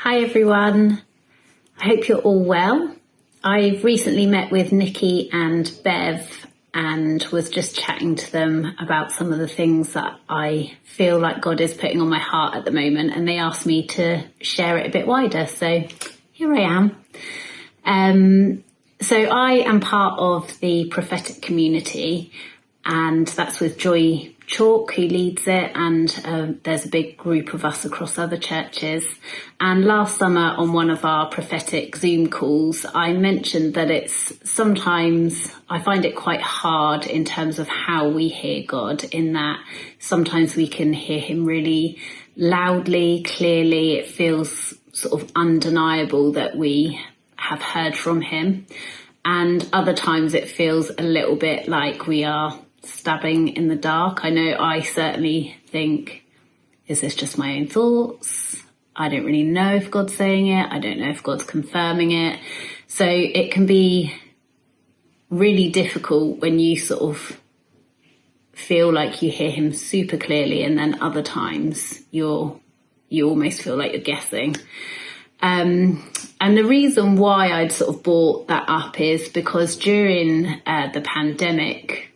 Hi everyone, I hope you're all well. I've recently met with Nikki and Bev and was just chatting to them about some of the things that I feel like God is putting on my heart at the moment, and they asked me to share it a bit wider, so here I am. So I am part of the prophetic community, and that's with Joy Chalk, who leads it, and there's a big group of us across other churches. And last summer on one of our prophetic Zoom calls, I mentioned that it's sometimes, I find it quite hard in terms of how we hear God, in that sometimes we can hear him really loudly, clearly. It feels sort of undeniable that we have heard from him. And other times it feels a little bit like we are stabbing in the dark. I know I certainly think, is this just my own thoughts? I don't really know if God's saying it. I don't know if God's confirming it. So it can be really difficult when you sort of feel like you hear him super clearly, and then other times you almost feel like you're guessing. And the reason why I'd sort of brought that up is because during the pandemic,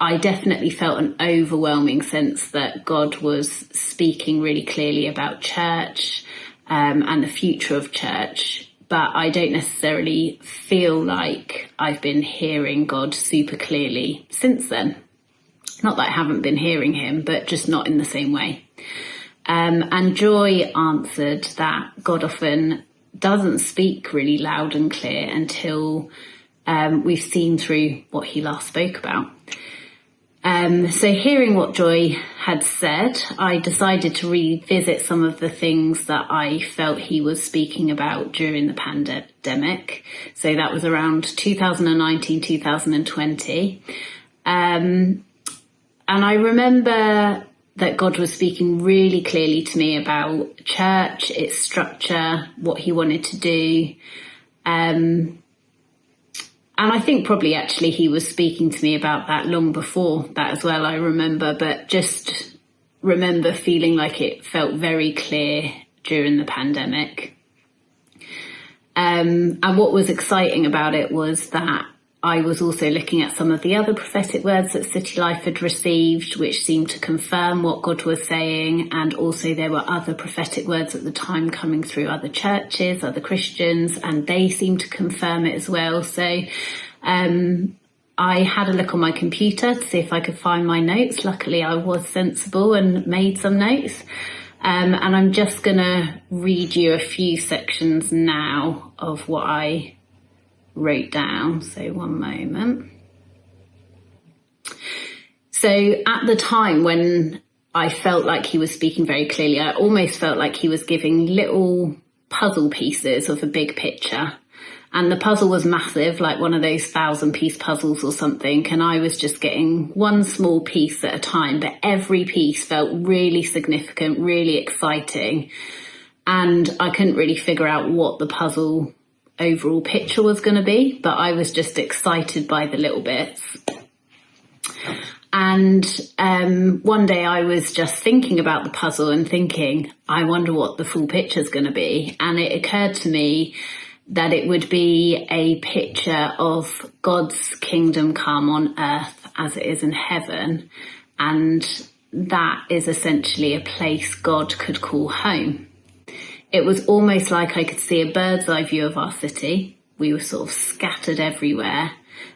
I definitely felt an overwhelming sense that God was speaking really clearly about church and the future of church. But I don't necessarily feel like I've been hearing God super clearly since then. Not that I haven't been hearing him, but just not in the same way. And Joy answered that God often doesn't speak really loud and clear until we've seen through what he last spoke about. So hearing what Joy had said, I decided to revisit some of the things that I felt he was speaking about during the pandemic. So that was around 2019, 2020. And I remember that God was speaking really clearly to me about church, its structure, what he wanted to do. And I think probably actually he was speaking to me about that long before that as well, I remember, but just remember feeling like it felt very clear during the pandemic. And what was exciting about it was that I was also looking at some of the other prophetic words that City Life had received, which seemed to confirm what God was saying. And also there were other prophetic words at the time coming through other churches, other Christians, and they seemed to confirm it as well. So I had a look on my computer to see if I could find my notes. Luckily, I was sensible and made some notes. And I'm just going to read you a few sections now of what I wrote down, so one moment. So at the time when I felt like he was speaking very clearly, I almost felt like he was giving little puzzle pieces of a big picture, and the puzzle was massive, like one of those 1,000-piece puzzles or something, and I was just getting one small piece at a time, but every piece felt really significant, really exciting, and I couldn't really figure out what the puzzle overall picture was going to be, but I was just excited by the little bits. And one day I was just thinking about the puzzle and thinking, I wonder what the full picture is going to be. And it occurred to me that it would be a picture of God's kingdom come on earth as it is in heaven. And that is essentially a place God could call home. It was almost like I could see a bird's eye view of our city. We were sort of scattered everywhere.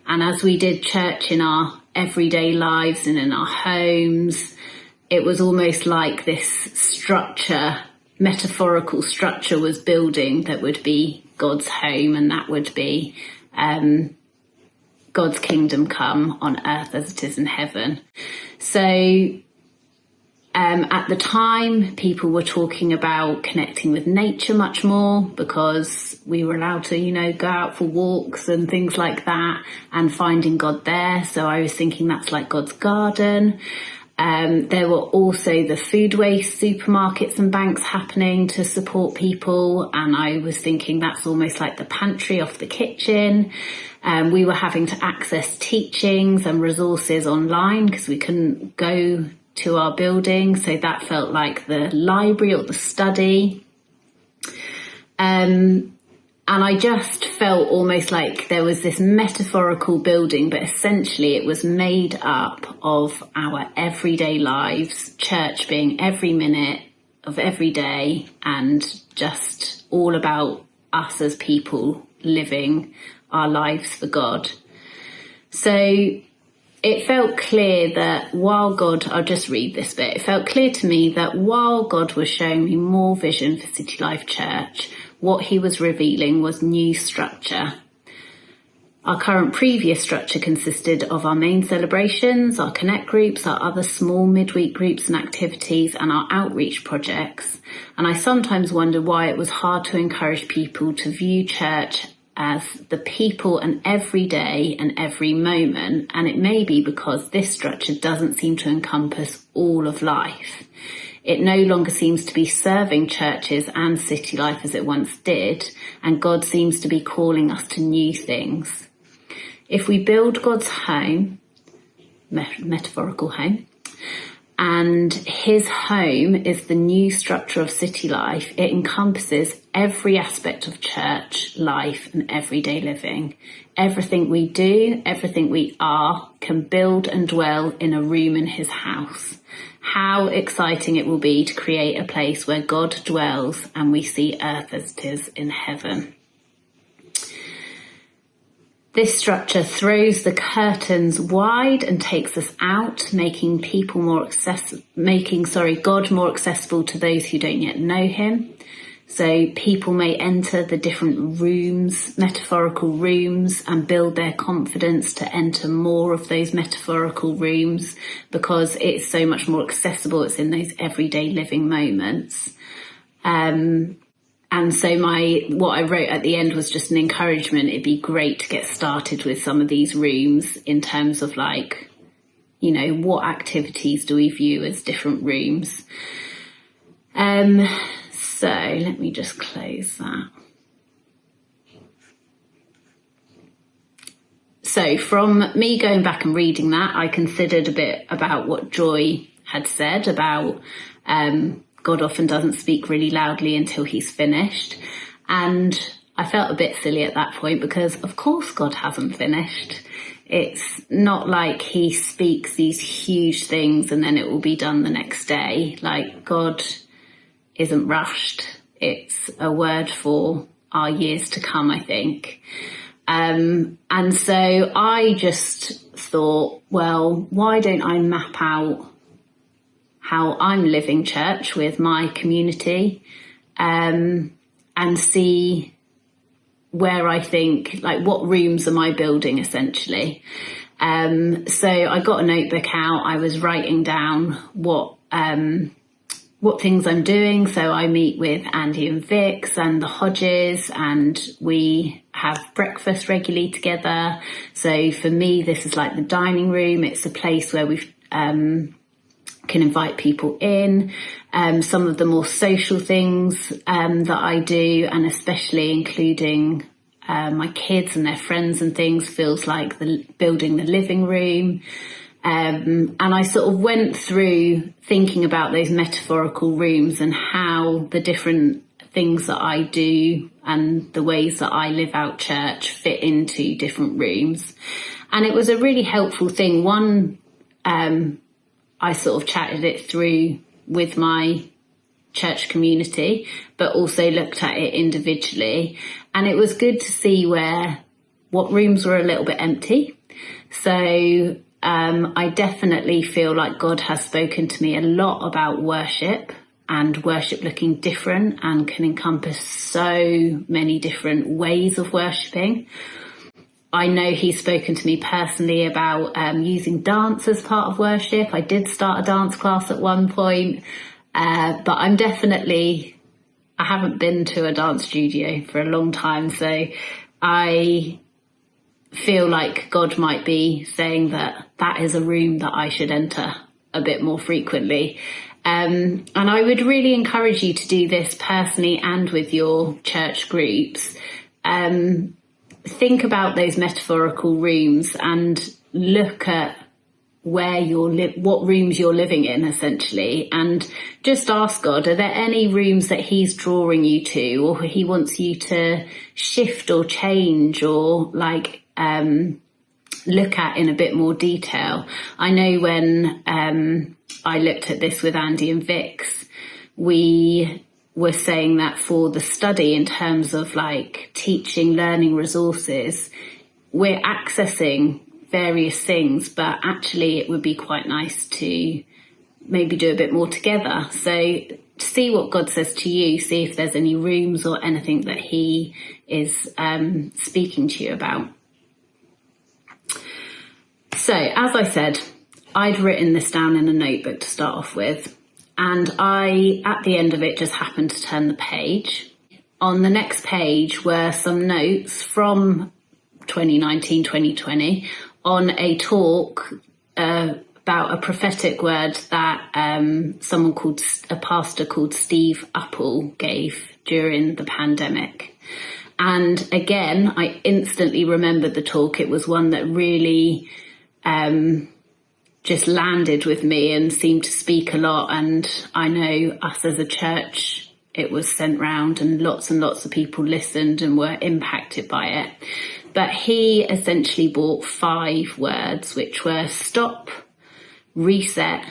And as we did church in our everyday lives and in our homes, it was almost like this structure, metaphorical structure, was building that would be God's home, and that would be God's kingdom come on earth as it is in heaven. So at the time, people were talking about connecting with nature much more, because we were allowed to, go out for walks and things like that, and finding God there. So I was thinking that's like God's garden. There were also the food waste supermarkets and banks happening to support people. And I was thinking that's almost like the pantry off the kitchen. We were having to access teachings and resources online because we couldn't go to our building, so that felt like the library or the study. And I just felt almost like there was this metaphorical building, but essentially it was made up of our everyday lives, church being every minute of every day, and just all about us as people living our lives for God. So it felt clear that while God, I'll just read this bit, it felt clear to me that while God was showing me more vision for City Life Church, what he was revealing was new structure. Our current previous structure consisted of our main celebrations, our connect groups, our other small midweek groups and activities, and our outreach projects. And I sometimes wonder why it was hard to encourage people to view church as the people and every day and every moment. And it may be because this structure doesn't seem to encompass all of life. It no longer seems to be serving churches and City Life as it once did, and God seems to be calling us to new things. If we build God's home, metaphorical home, and his home is the new structure of City Life, it encompasses every aspect of church life and everyday living. Everything we do, everything we are, can build and dwell in a room in his house. How exciting it will be to create a place where God dwells and we see earth as it is in heaven. This structure throws the curtains wide and takes us out, making God more accessible to those who don't yet know him. So people may enter the different rooms, metaphorical rooms, and build their confidence to enter more of those metaphorical rooms because it's so much more accessible. It's in those everyday living moments. And so what I wrote at the end was just an encouragement. It'd be great to get started with some of these rooms in terms of like, you know, what activities do we view as different rooms? So let me just close that. So from me going back and reading that, I considered a bit about what Joy had said about God often doesn't speak really loudly until he's finished. And I felt a bit silly at that point because of course God hasn't finished. It's not like he speaks these huge things and then it will be done the next day. Like God isn't rushed. It's a word for our years to come, I think. And so I just thought, well, why don't I map out how I'm living church with my community, and see where I think, like, what rooms am I building essentially? So I got a notebook out. I was writing down what things I'm doing. So I meet with Andy and Vix and the Hodges, and we have breakfast regularly together. So for me, this is like the dining room. It's a place where we can invite people in. Some of the more social things that I do, and especially including my kids and their friends and things, feels like building the living room. And I sort of went through thinking about those metaphorical rooms and how the different things that I do and the ways that I live out church fit into different rooms. And it was a really helpful thing. One, I sort of chatted it through with my church community, but also looked at it individually. And it was good to see what rooms were a little bit empty. So I definitely feel like God has spoken to me a lot about worship, and worship looking different and can encompass so many different ways of worshipping. I know he's spoken to me personally about using dance as part of worship. I did start a dance class at one point, but I haven't been to a dance studio for a long time. So I feel like God might be saying that is a room that I should enter a bit more frequently. And I would really encourage you to do this personally and with your church groups. Think about those metaphorical rooms and look at what rooms you're living in, essentially, and just ask God, are there any rooms that he's drawing you to, or he wants you to shift or change, or like look at in a bit more detail? I know when I looked at this with Andy and Vix, we were saying that for the study, in terms of like teaching, learning resources, we're accessing various things, but actually it would be quite nice to maybe do a bit more together. So see what God says to you, see if there's any rooms or anything that he is speaking to you about. So as I said, I'd written this down in a notebook to start off with, and I, at the end of it, just happened to turn the page. On the next page were some notes from 2019, 2020 on a talk about a prophetic word that a pastor called Steve Uppal gave during the pandemic. And again, I instantly remembered the talk. It was one that really just landed with me and seemed to speak a lot. And I know us as a church, it was sent round and lots of people listened and were impacted by it. But he essentially brought 5 words, which were stop, reset,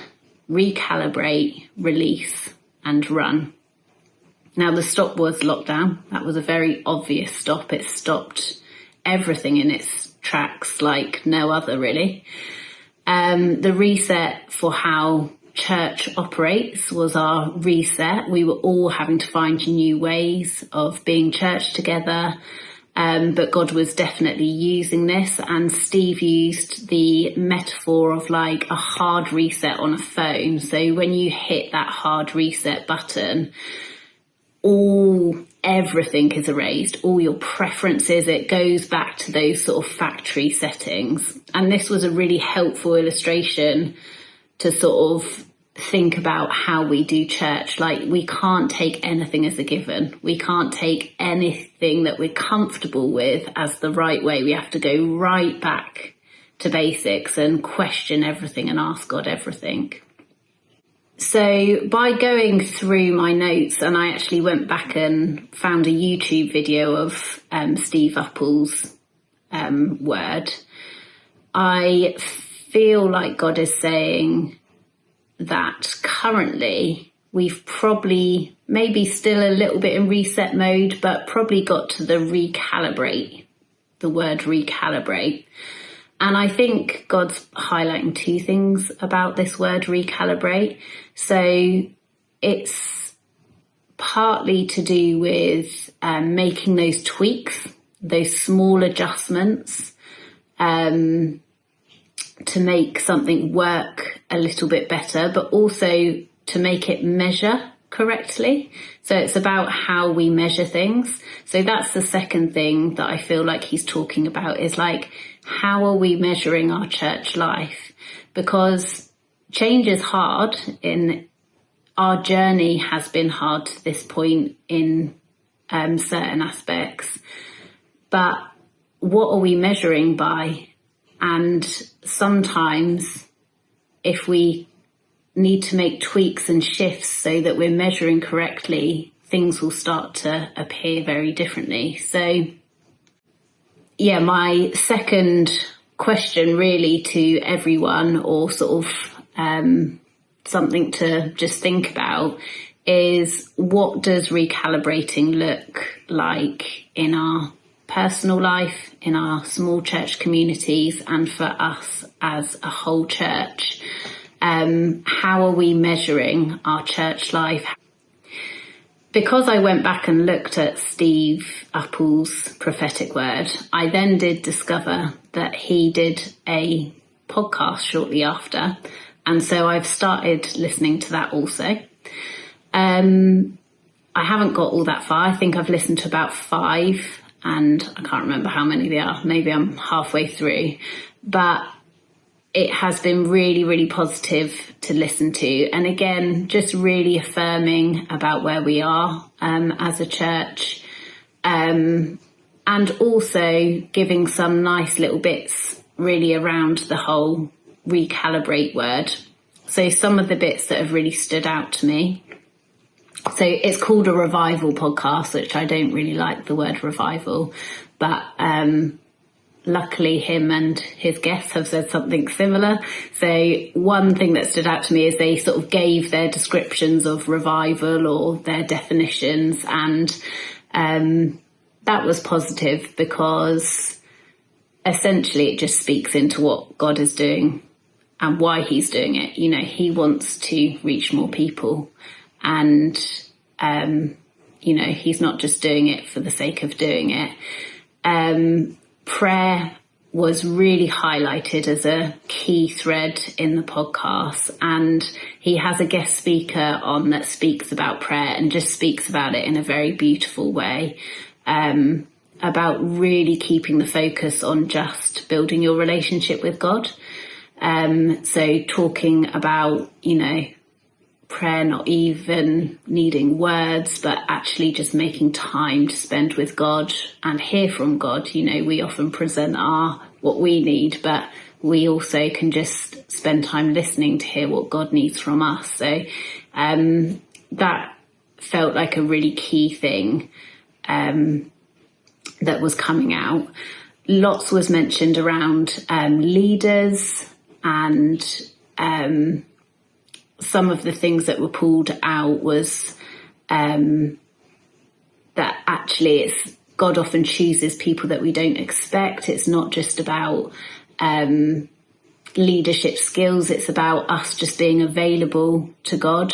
recalibrate, release, and run. Now, the stop was lockdown. That was a very obvious stop. It stopped everything in its tracks like no other, really. The reset for how church operates was our reset. We were all having to find new ways of being church together. But God was definitely using this, and Steve used the metaphor of like a hard reset on a phone. So when you hit that hard reset button, everything is erased, all your preferences, it goes back to those sort of factory settings. And this was a really helpful illustration to sort of think about how we do church. Like, we can't take anything as a given. We can't take anything that we're comfortable with as the right way. We have to go right back to basics and question everything and ask God everything. So by going through my notes, and I actually went back and found a YouTube video of Steve Uppal's word, I feel like God is saying that currently we've probably maybe still a little bit in reset mode, but probably got to the word recalibrate. And I think God's highlighting 2 things about this word recalibrate. So it's partly to do with making those tweaks, those small adjustments, to make something work a little bit better, but also to make it measure correctly. So it's about how we measure things. So that's the second thing that I feel like he's talking about, is like, how are we measuring our church life? Because change is hard. In our journey has been hard to this point in certain aspects. But what are we measuring by? And sometimes if we need to make tweaks and shifts so that we're measuring correctly, things will start to appear very differently. So yeah, my second question really to everyone, or sort of something to just think about, is what does recalibrating look like in our personal life, in our small church communities, and for us as a whole church? How are we measuring our church life? Because I went back and looked at Steve Uppal's prophetic word, I then did discover that he did a podcast shortly after. And so I've started listening to that also. I haven't got all that far. I think I've listened to about 5, and I can't remember how many they are. Maybe I'm halfway through. But it has been really, really positive to listen to. And again, just really affirming about where we are as a church. And also giving some nice little bits really around the whole recalibrate word. So some of the bits that have really stood out to me. So it's called a revival podcast, which I don't really like the word revival, but luckily him and his guests have said something similar. So one thing that stood out to me is they sort of gave their descriptions of revival or their definitions, and that was positive because essentially it just speaks into what God is doing and why he's doing it. You know, he wants to reach more people, and you know, he's not just doing it for the sake of doing it. Prayer was really highlighted as a key thread in the podcast, and he has a guest speaker on that speaks about prayer and just speaks about it in a very beautiful way, about really keeping the focus on just building your relationship with God. So talking about, you know, prayer not even needing words, but actually just making time to spend with God and hear from God. You know, we often present what we need, but we also can just spend time listening to hear what God needs from us. So that felt like a really key thing that was coming out. Lots was mentioned around leaders, and some of the things that were pulled out was that actually God often chooses people that we don't expect. It's not just about leadership skills. It's about us just being available to God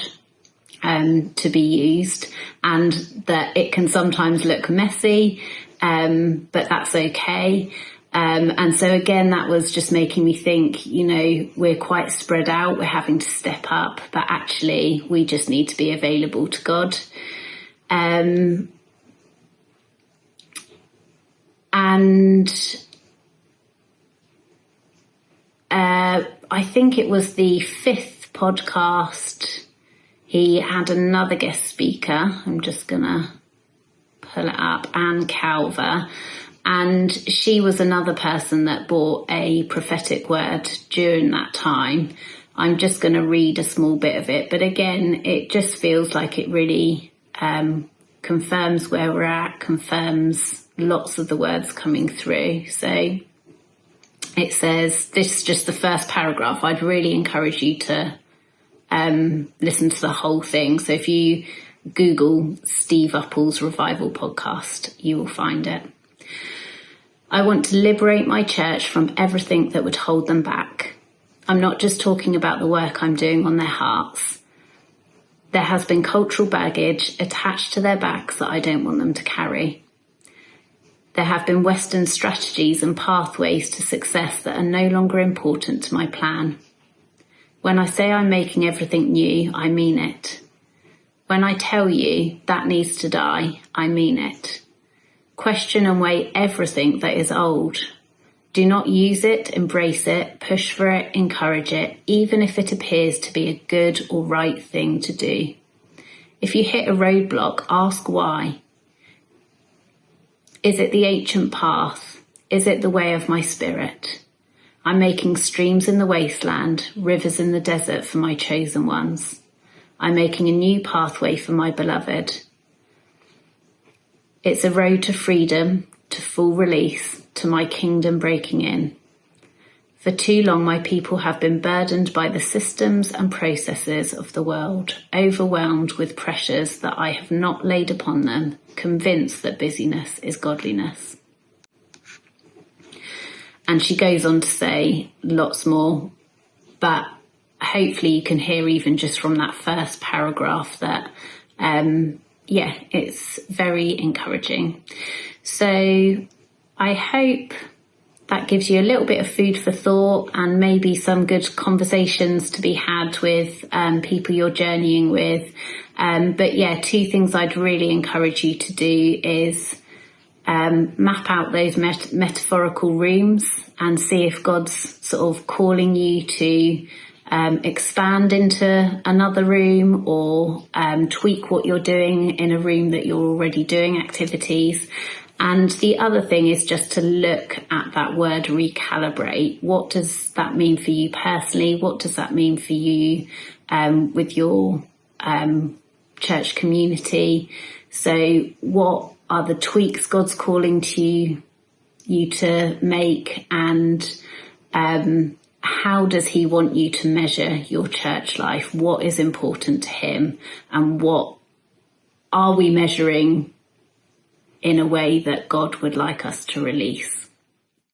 to be used, and that it can sometimes look messy, but that's okay. And so again, that was just making me think, you know, we're quite spread out, we're having to step up, but actually we just need to be available to God. And I think it was the 5th podcast, he had another guest speaker. I'm just gonna pull it up, Anne Calver. And she was another person that brought a prophetic word during that time. I'm just going to read a small bit of it. But again, it just feels like it really confirms where we're at, confirms lots of the words coming through. So it says, this is just the first paragraph. I'd really encourage you to listen to the whole thing. So if you Google Steve Upple's Revival podcast, you will find it. I want to liberate my church from everything that would hold them back. I'm not just talking about the work I'm doing on their hearts. There has been cultural baggage attached to their backs that I don't want them to carry. There have been Western strategies and pathways to success that are no longer important to my plan. When I say I'm making everything new, I mean it. When I tell you that needs to die, I mean it. Question and weigh everything that is old. Do not use it, embrace it, push for it, encourage it, even if it appears to be a good or right thing to do. If you hit a roadblock, ask why. Is it the ancient path? Is it the way of my spirit? I'm making streams in the wasteland, rivers in the desert for my chosen ones. I'm making a new pathway for my beloved. It's a road to freedom, to full release, to my kingdom breaking in. For too long, my people have been burdened by the systems and processes of the world, overwhelmed with pressures that I have not laid upon them, convinced that busyness is godliness. And she goes on to say lots more, but hopefully you can hear even just from that first paragraph that it's very encouraging. So I hope that gives you a little bit of food for thought and maybe some good conversations to be had with people you're journeying with. But yeah, 2 things I'd really encourage you to do is map out those metaphorical rooms and see if God's sort of calling you to expand into another room or tweak what you're doing in a room that you're already doing activities. And the other thing is just to look at that word recalibrate. What does that mean for you personally? What does that mean for you with your church community? So what are the tweaks God's calling to you to make, and how does he want you to measure your church life? What is important to him, and what are we measuring in a way that God would like us to release?